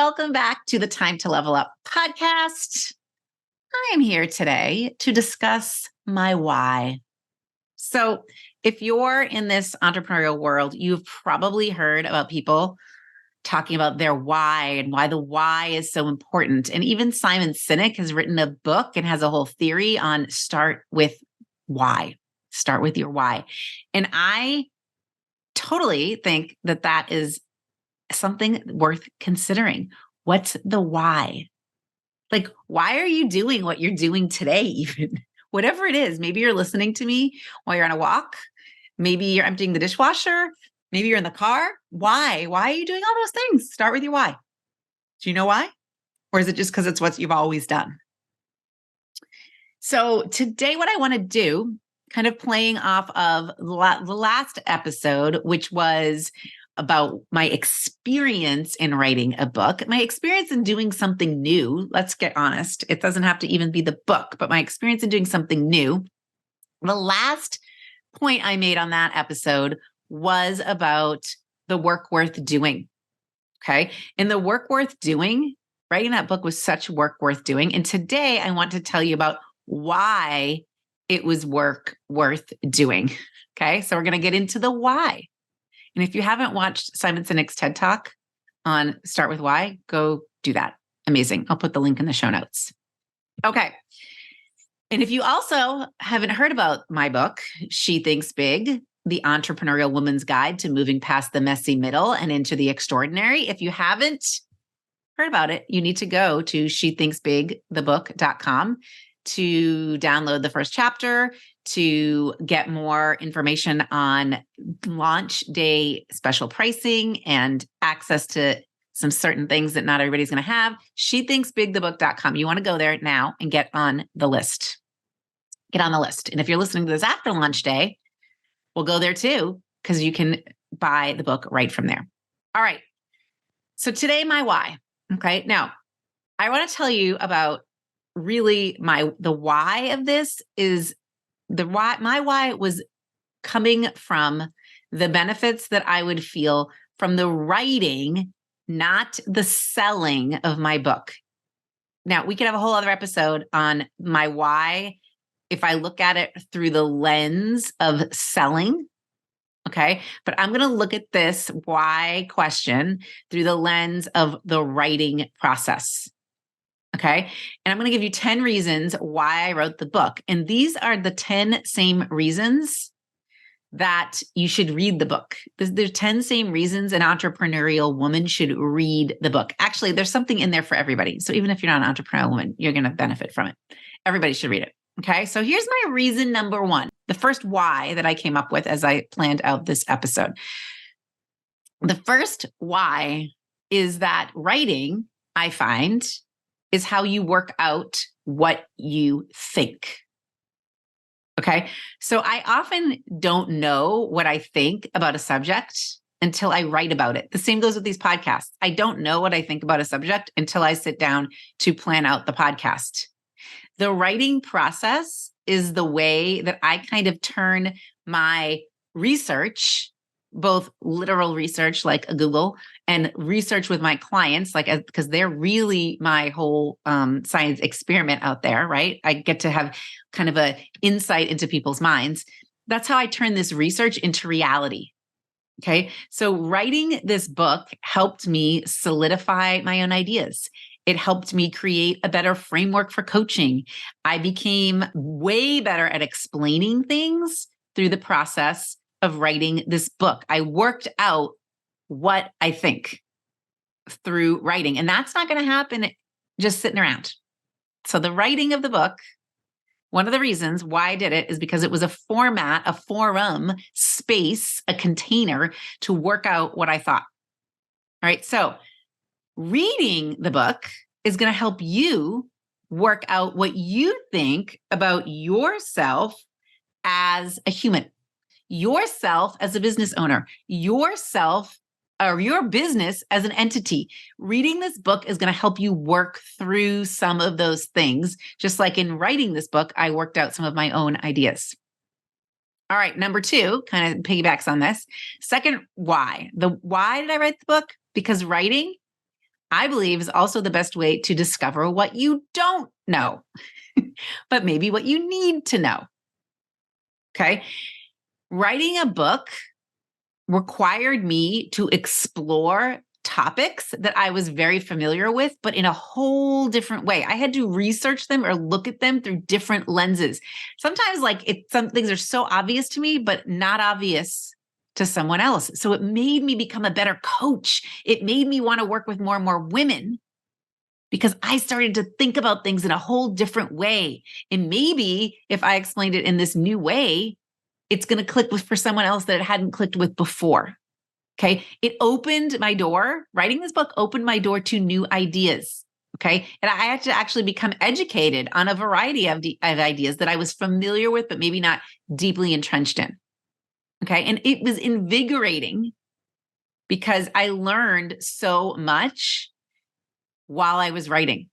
welcome back to the Time to Level Up podcast. I am here today to discuss my why. So, if you're in this entrepreneurial world, you've probably heard about people talking about their why and why the why is so important. And even Simon Sinek has written a book and has a whole theory on start with why. Start with your why. And I totally think that that is something worth considering. What's the why? Like, why are you doing what you're doing today, even? Whatever it is. Maybe you're listening to me while you're on a walk. Maybe you're emptying the dishwasher. Maybe you're in the car. Why? Why are you doing all those things? Start with your why. Do you know why? Or is it just because it's what you've always done? So today, what I want to do, kind of playing off of the last episode, which was about my experience in writing a book, my experience in doing something new. Let's get honest. It doesn't have to even be the book, but my experience in doing something new. The last point I made on that episode was about the work worth doing. Okay. And the work worth doing, writing that book was such work worth doing. And today I want to tell you about why it was work worth doing. Okay. So we're going to get into the why. And if you haven't watched Simon Sinek's TED Talk on Start With Why, go do that. Amazing. I'll put the link in the show notes. Okay. And if you also haven't heard about my book, She Thinks Big, The Entrepreneurial Woman's Guide to Moving Past the Messy Middle and into the Extraordinary, if you haven't heard about it, you need to go to shethinksbigthebook.com to download the first chapter, to get more information on launch day special pricing and access to some certain things that not everybody's going to have. Shethinksbigthebook.com. You want to go there now and get on the list. Get on the list. And if you're listening to this after launch day, we'll go there too, because you can buy the book right from there. All right. So today, my why. Okay. Now, I want to tell you about really the why of this is my why was coming from the benefits that I would feel from the writing, not the selling of my book. Now, we could have a whole other episode on my why if I look at it through the lens of selling. Okay. But I'm going to look at this why question through the lens of the writing process. Okay. And I'm going to give you 10 reasons why I wrote the book. And these are the 10 same reasons that you should read the book. There's 10 same reasons an entrepreneurial woman should read the book. Actually, there's something in there for everybody. So even if you're not an entrepreneurial woman, you're going to benefit from it. Everybody should read it. Okay. So here's my reason number one, the first why that I came up with as I planned out this episode. The first why is that writing, I find, is how you work out what you think. Okay. So I often don't know what I think about a subject until I write about it. The same goes with these podcasts. I don't know what I think about a subject until I sit down to plan out the podcast. The writing process is the way that I kind of turn my research, both literal research like a Google and research with my clients, because they're really my whole science experiment out there, right? I get to have kind of an insight into people's minds. That's how I turn this research into reality. Okay. So writing this book helped me solidify my own ideas. It helped me create a better framework for coaching. I became way better at explaining things through the process of writing this book. I worked out what I think through writing, and that's not going to happen just sitting around. So the writing of the book, one of the reasons why I did it is because it was a format, a forum, space, a container to work out what I thought. All right. So reading the book is going to help you work out what you think about yourself as a human, yourself as a business owner, yourself or your business as an entity. Reading this book is going to help you work through some of those things. Just like in writing this book, I worked out some of my own ideas. All right. Number two, kind of piggybacks on this. Second, why? Why did I write the book? Because writing I believe is also the best way to discover what you don't know, but maybe what you need to know. Okay. Writing a book required me to explore topics that I was very familiar with, but in a whole different way. I had to research them or look at them through different lenses. Sometimes, some things are so obvious to me, but not obvious to someone else. So it made me become a better coach. It made me want to work with more and more women because I started to think about things in a whole different way. And maybe if I explained it in this new way, it's going to click with for someone else that it hadn't clicked with before. Okay. It opened my door. Writing this book opened my door to new ideas. Okay. And I had to actually become educated on a variety of ideas that I was familiar with, but maybe not deeply entrenched in. Okay. And it was invigorating because I learned so much while I was writing.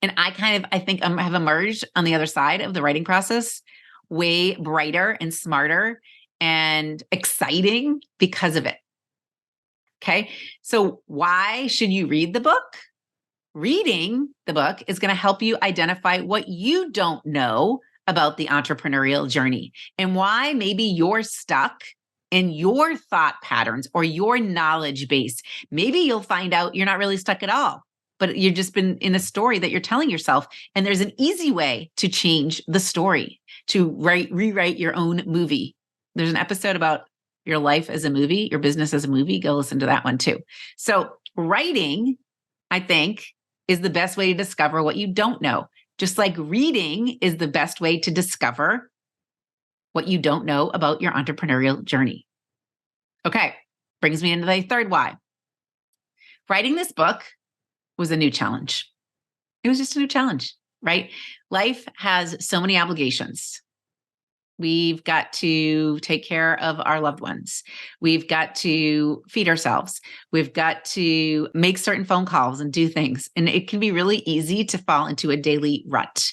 And I think I have emerged on the other side of the writing process way brighter and smarter and exciting because of it. Okay. So why should you read the book? Reading the book is going to help you identify what you don't know about the entrepreneurial journey and why maybe you're stuck in your thought patterns or your knowledge base. Maybe you'll find out you're not really stuck at all, but you've just been in a story that you're telling yourself. And there's an easy way to change the story, to rewrite your own movie. There's an episode about your life as a movie, your business as a movie. Go listen to that one too. So writing, I think, is the best way to discover what you don't know. Just like reading is the best way to discover what you don't know about your entrepreneurial journey. Okay, brings me into the third why. Writing this book was a new challenge. It was just a new challenge, right? Life has so many obligations. We've got to take care of our loved ones. We've got to feed ourselves. We've got to make certain phone calls and do things. And it can be really easy to fall into a daily rut,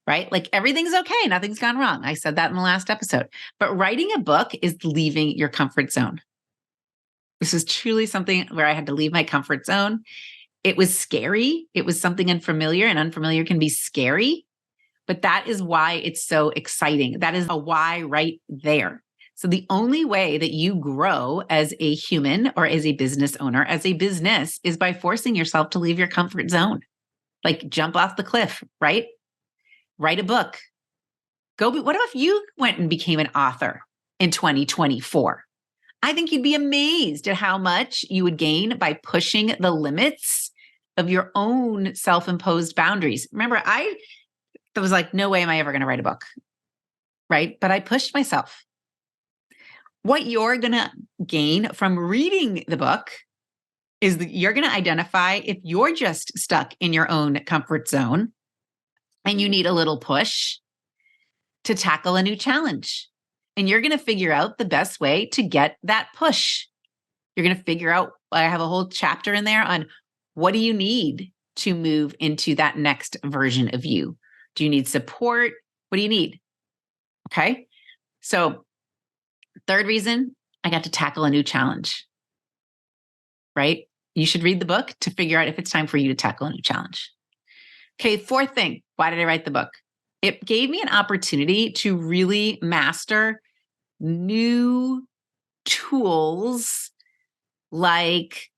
right? Like everything's okay. Nothing's gone wrong. I said that in the last episode. But writing a book is leaving your comfort zone. This is truly something where I had to leave my comfort zone. It was scary. It was something unfamiliar, and unfamiliar can be scary. But that is why it's so exciting. That is a why right there. So the only way that you grow as a human or as a business owner, as a business, is by forcing yourself to leave your comfort zone. Like jump off the cliff, right? Write a book. What if you went and became an author in 2024? I think you'd be amazed at how much you would gain by pushing the limits of your own self-imposed boundaries. Remember, I was like, no way am I ever going to write a book, right? But I pushed myself. What you're going to gain from reading the book is that you're going to identify if you're just stuck in your own comfort zone and you need a little push to tackle a new challenge. And you're going to figure out the best way to get that push. You're going to figure out, I have a whole chapter in there on what do you need to move into that next version of you? Do you need support? What do you need? Okay. So third reason, I got to tackle a new challenge, right? You should read the book to figure out if it's time for you to tackle a new challenge. Okay. Fourth thing, why did I write the book? It gave me an opportunity to really master new tools like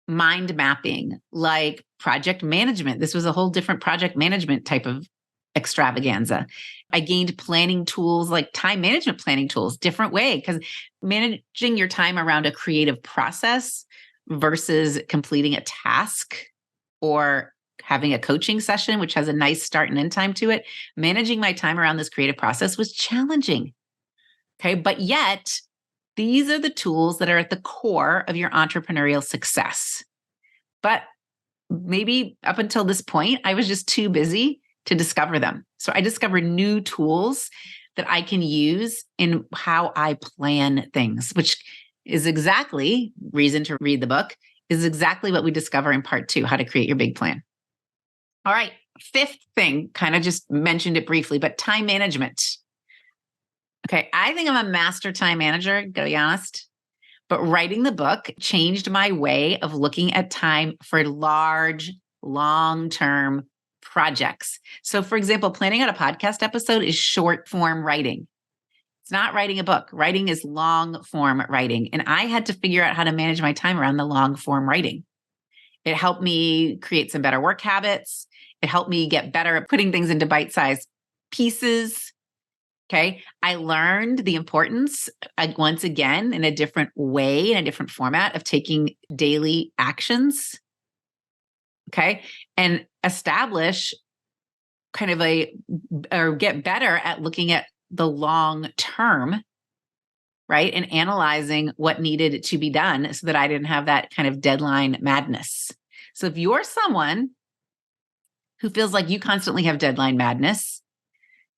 mind mapping, like project management. This was a whole different project management type of extravaganza. I gained planning tools like time management planning tools, different way, because managing your time around a creative process versus completing a task or having a coaching session, which has a nice start and end time to it. Managing my time around this creative process was challenging. Okay. But yet, these are the tools that are at the core of your entrepreneurial success. But maybe up until this point, I was just too busy to discover them. So I discovered new tools that I can use in how I plan things, which is exactly reason to read the book, is exactly what we discover in part 2, how to create your big plan. All right. Fifth thing, kind of just mentioned it briefly, but time management. Okay. I think I'm a master time manager, gotta be honest, But writing the book changed my way of looking at time for large, long-term projects. So, for example, planning out a podcast episode is short form writing. It's not writing a book. Writing is long form writing. And I had to figure out how to manage my time around the long form writing. It helped me create some better work habits. It helped me get better at putting things into bite-sized pieces. Okay. I learned the importance, once again, in a different way, in a different format, of taking daily actions. Okay. And establish kind of or get better at looking at the long term, right? And analyzing what needed to be done so that I didn't have that kind of deadline madness. So if you're someone who feels like you constantly have deadline madness,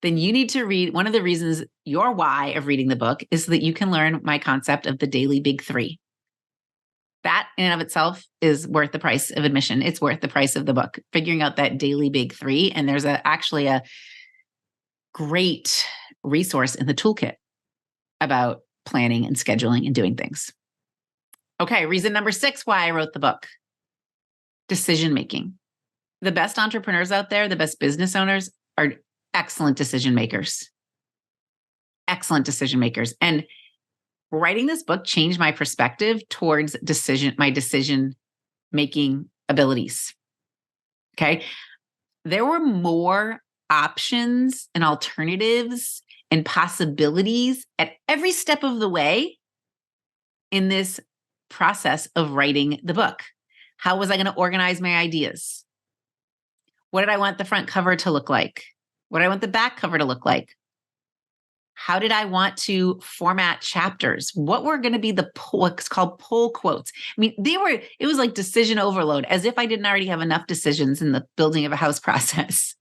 then you need to read. One of the reasons, your why of reading the book, is so that you can learn my concept of the daily big three. That in and of itself is worth the price of admission. It's worth the price of the book, figuring out that daily big three. And there's actually a great resource in the toolkit about planning and scheduling and doing things. Okay, reason number 6 why I wrote the book: decision making. The best entrepreneurs out there, the best business owners, are excellent decision makers. Excellent decision makers. And writing this book changed my perspective towards my decision making abilities. Okay. There were more options and alternatives and possibilities at every step of the way in this process of writing the book. How was I going to organize my ideas? What did I want the front cover to look like? What did I want the back cover to look like? How did I want to format chapters? What were going to be what's called pull quotes? I mean, it was like decision overload, as if I didn't already have enough decisions in the building of a house process.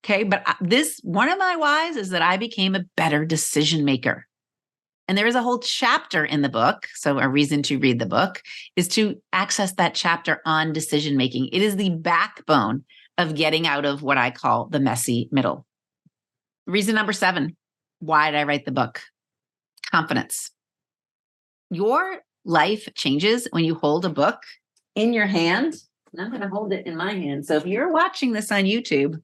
Okay. But one of my whys is that I became a better decision maker. And there is a whole chapter in the book. So a reason to read the book is to access that chapter on decision making. It is the backbone of getting out of what I call the messy middle. Reason number 7, why did I write the book? Confidence. Your life changes when you hold a book in your hand. And I'm going to hold it in my hand. So if you're watching this on YouTube,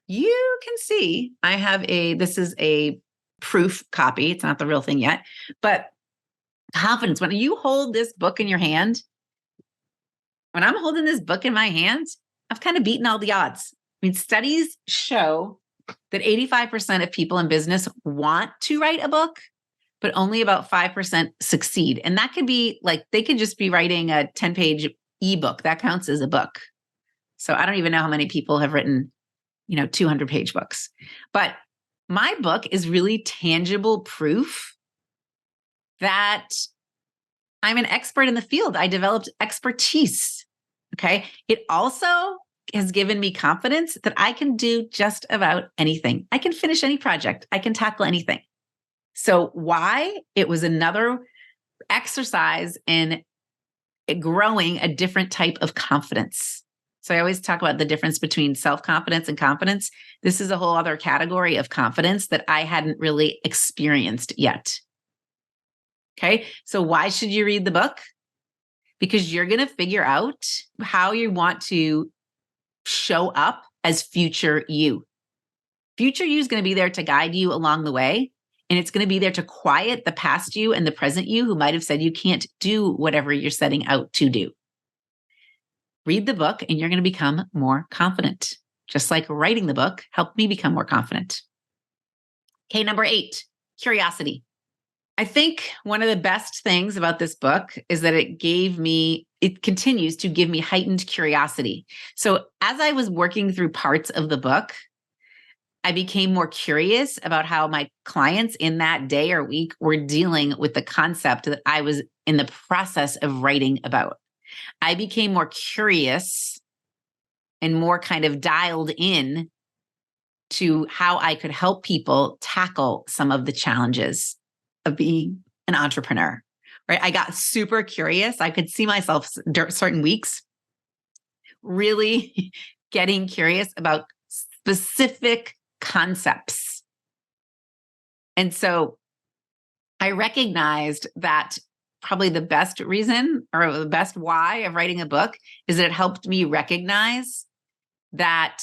you can see this is a proof copy. It's not the real thing yet, but confidence. When you hold this book in your hand, when I'm holding this book in my hands, I've kind of beaten all the odds. I mean, studies show that 85% of people in business want to write a book, but only about 5% succeed. And that could be like, they could just be writing a 10-page ebook. That counts as a book. So I don't even know how many people have written, 200-page books. But my book is really tangible proof that I'm an expert in the field. I developed expertise. Okay. It also has given me confidence that I can do just about anything. I can finish any project. I can tackle anything. So why? It was another exercise in growing a different type of confidence. So I always talk about the difference between self-confidence and confidence. This is a whole other category of confidence that I hadn't really experienced yet. Okay. So why should you read the book? Because you're going to figure out how you want to show up as future you. Future you is going to be there to guide you along the way. And it's going to be there to quiet the past you and the present you who might have said you can't do whatever you're setting out to do. Read the book and you're going to become more confident. Just like writing the book helped me become more confident. Okay, number 8, curiosity. I think one of the best things about this book is that it continues to give me heightened curiosity. So as I was working through parts of the book, I became more curious about how my clients in that day or week were dealing with the concept that I was in the process of writing about. I became more curious and more kind of dialed in to how I could help people tackle some of the challenges of being an entrepreneur, right? I got super curious. I could see myself certain weeks really getting curious about specific concepts. And so I recognized that probably the best reason or the best why of writing a book is that it helped me recognize that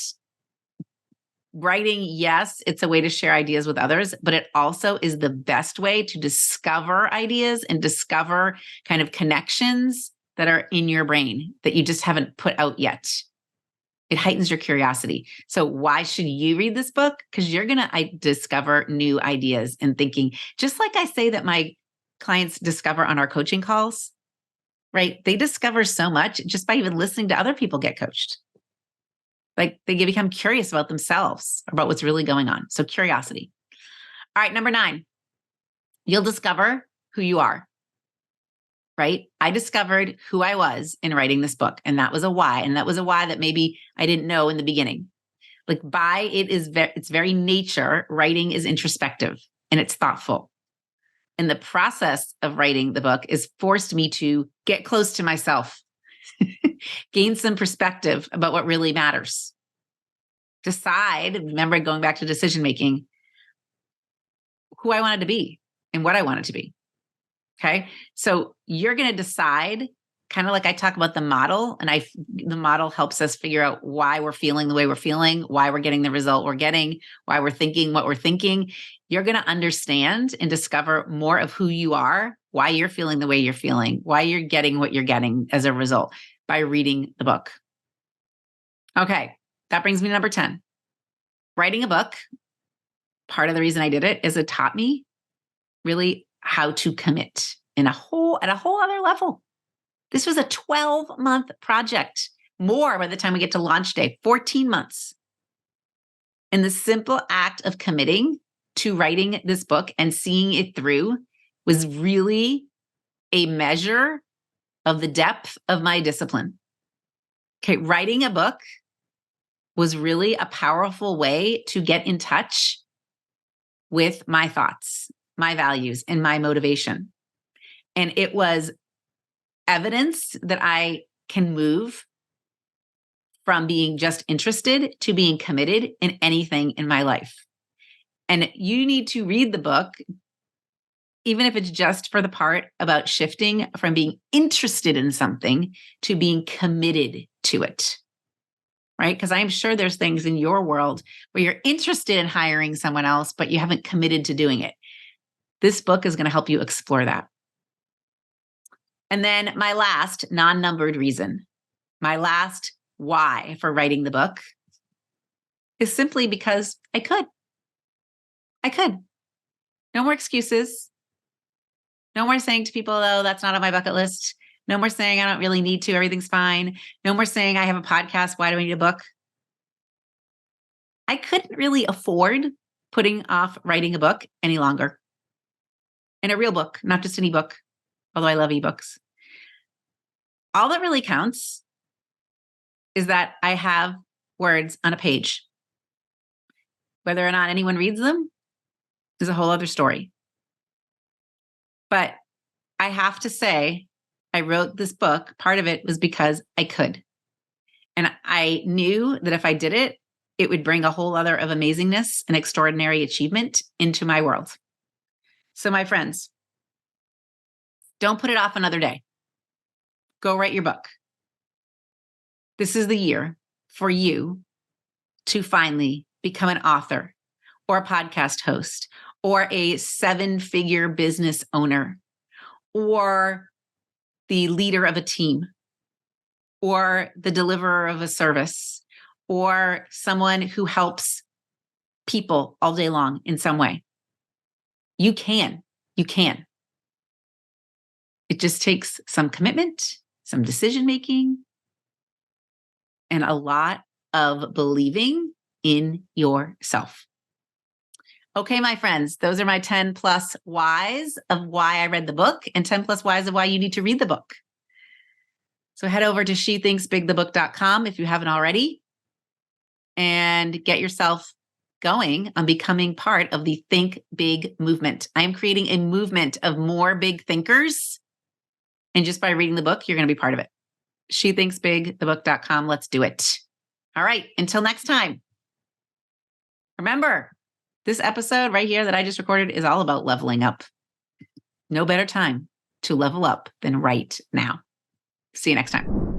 writing, yes, it's a way to share ideas with others, but it also is the best way to discover ideas and discover kind of connections that are in your brain that you just haven't put out yet. It heightens your curiosity. So why should you read this book? Because you're going to discover new ideas and thinking, just like I say that my clients discover on our coaching calls, right? They discover so much just by even listening to other people get coached. Like they become curious about themselves, about what's really going on. So curiosity. All right, number 9, you'll discover who you are. Right? I discovered who I was in writing this book, and that was a why. And that was a why that maybe I didn't know in the beginning. Like by its very nature, writing is introspective and it's thoughtful. And the process of writing the book has forced me to get close to myself, gain some perspective about what really matters. Decide, remember going back to decision making, who I wanted to be and what I wanted to be. Okay. So you're going to decide, kind of like I talk about the model, and the model helps us figure out why we're feeling the way we're feeling, why we're getting the result we're getting, why we're thinking what we're thinking. You're going to understand and discover more of who you are, why you're feeling the way you're feeling, why you're getting what you're getting as a result by reading the book. Okay. That brings me to number 10. Writing a book, part of the reason I did it is it taught me really how to commit at a whole other level. This was a 12-month project, more by the time we get to launch day, 14 months. And the simple act of committing to writing this book and seeing it through was really a measure of the depth of my discipline. Okay, writing a book was really a powerful way to get in touch with my thoughts, my values, and my motivation. And it was evidence that I can move from being just interested to being committed in anything in my life. And you need to read the book, even if it's just for the part about shifting from being interested in something to being committed to it. Right? Because I'm sure there's things in your world where you're interested in hiring someone else, but you haven't committed to doing it. This book is going to help you explore that. And then my last non-numbered reason, my last why for writing the book is simply because I could. I could. No more excuses. No more saying to people, oh, that's not on my bucket list. No more saying I don't really need to. Everything's fine. No more saying I have a podcast. Why do I need a book? I couldn't really afford putting off writing a book any longer. And a real book, not just an ebook, although I love ebooks. All that really counts is that I have words on a page. Whether or not anyone reads them is a whole other story. But I have to say, I wrote this book, part of it was because I could. And I knew that if I did it, it would bring a whole other of amazingness and extraordinary achievement into my world. So my friends, don't put it off another day. Go write your book. This is the year for you to finally become an author or a podcast host or a 7-figure business owner or the leader of a team or the deliverer of a service or someone who helps people all day long in some way. You can. It just takes some commitment, some decision making, and a lot of believing in yourself. Okay, my friends, those are my 10 plus whys of why I read the book and 10 plus whys of why you need to read the book. So head over to shethinksbigthebook.com if you haven't already and get yourself going on becoming part of the Think Big movement. I am creating a movement of more big thinkers. And just by reading the book, you're going to be part of it. Shethinksbigthebook.com. Let's do it. All right. Until next time. Remember, this episode right here that I just recorded is all about leveling up. No better time to level up, then right now. See you next time.